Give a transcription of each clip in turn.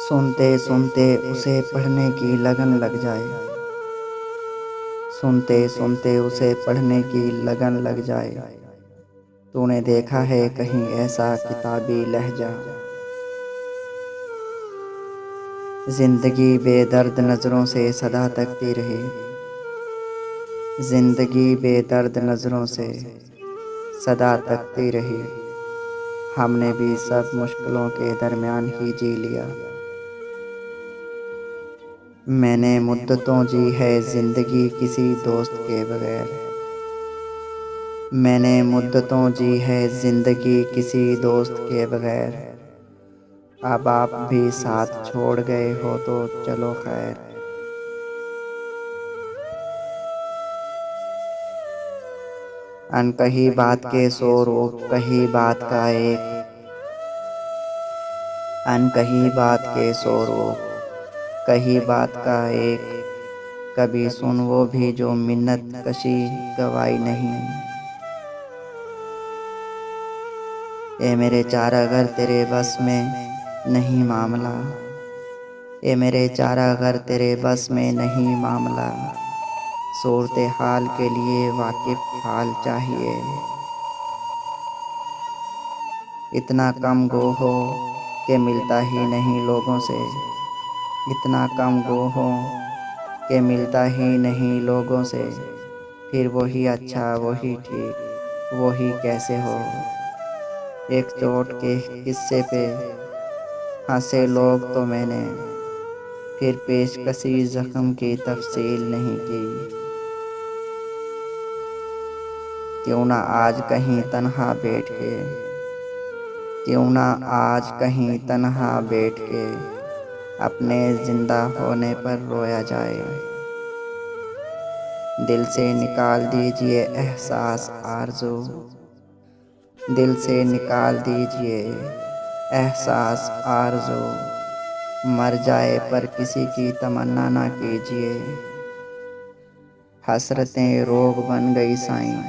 सुनते सुनते उसे पढ़ने की लगन लग जाए। सुनते सुनते उसे पढ़ने की लगन लग जाए। तूने देखा है कहीं ऐसा किताबी लहजा। जिंदगी बेदर्द नजरों से सदा तकती रही। जिंदगी बेदर्द नजरों से सदा तकती रही। हमने भी सब मुश्किलों के दरमियान ही जी लिया। मैंने मुद्दतों जी है जिंदगी किसी दोस्त के बगैर। मैंने मुद्दतों जी है जिंदगी किसी दोस्त के बगैर। अब आप भी साथ छोड़ गए हो तो चलो खैर। अनकही बात के सौ रूप कही बात का एक। अनकही बात के सौ रूप कही बात का एक। कभी सुन वो भी जो मिन्नत कशी गवाई नहीं। ए मेरे चारा घर तेरे बस में नहीं मामला। ए मेरे चारा घर तेरे बस में नहीं मामला। सूरते हाल के लिए वाकिफ हाल चाहिए। इतना कम गो हो कि मिलता ही नहीं लोगों से। इतना कम गो हो कि मिलता ही नहीं लोगों से। फिर वही अच्छा वही ठीक वही कैसे हो। एक चोट के किस्से पे हंसे लोग तो मैंने फिर पेशकशी जख्म की तफसील नहीं की। क्यों ना आज कहीं तन्हा बैठ के। क्यों ना आज कहीं तन्हा बैठ के अपने जिंदा होने पर रोया जाए। दिल से निकाल दीजिए एहसास आरज़ू। दिल से निकाल दीजिए एहसास आरज़ू। मर जाए पर किसी की तमन्ना ना कीजिए। हसरतें रोग बन गई साईं।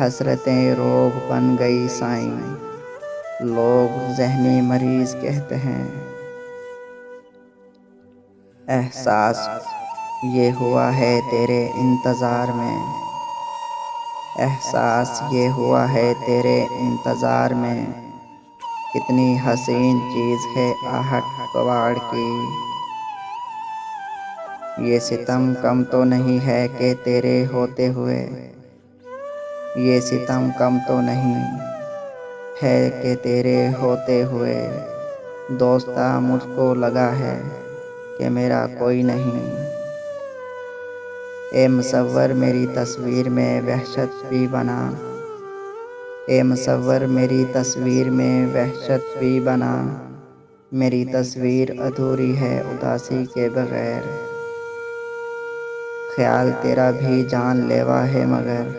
हसरतें रोग बन गई साईं। लोग ज़हनी मरीज कहते हैं। एहसास ये हुआ है तेरे इंतज़ार में। एहसास ये हुआ है तेरे इंतज़ार में। कितनी हसीन चीज़ है आहट कवाड़ की। ये सितम कम तो नहीं है कि तेरे होते हुए। ये सितम कम तो नहीं है कि तेरे होते हुए। दोस्ता मुझको लगा है कि मेरा कोई नहीं। ए मुसव्वर मेरी तस्वीर में वहशत भी बना। ए मुसव्वर मेरी तस्वीर में वहशत भी बना। मेरी तस्वीर अधूरी है उदासी के बगैर। ख्याल तेरा भी जानलेवा है मगर।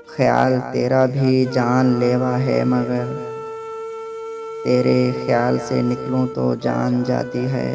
ख्याल तेरा भी जानलेवा है मगर। तेरे ख्याल से निकलूं तो जान जाती है।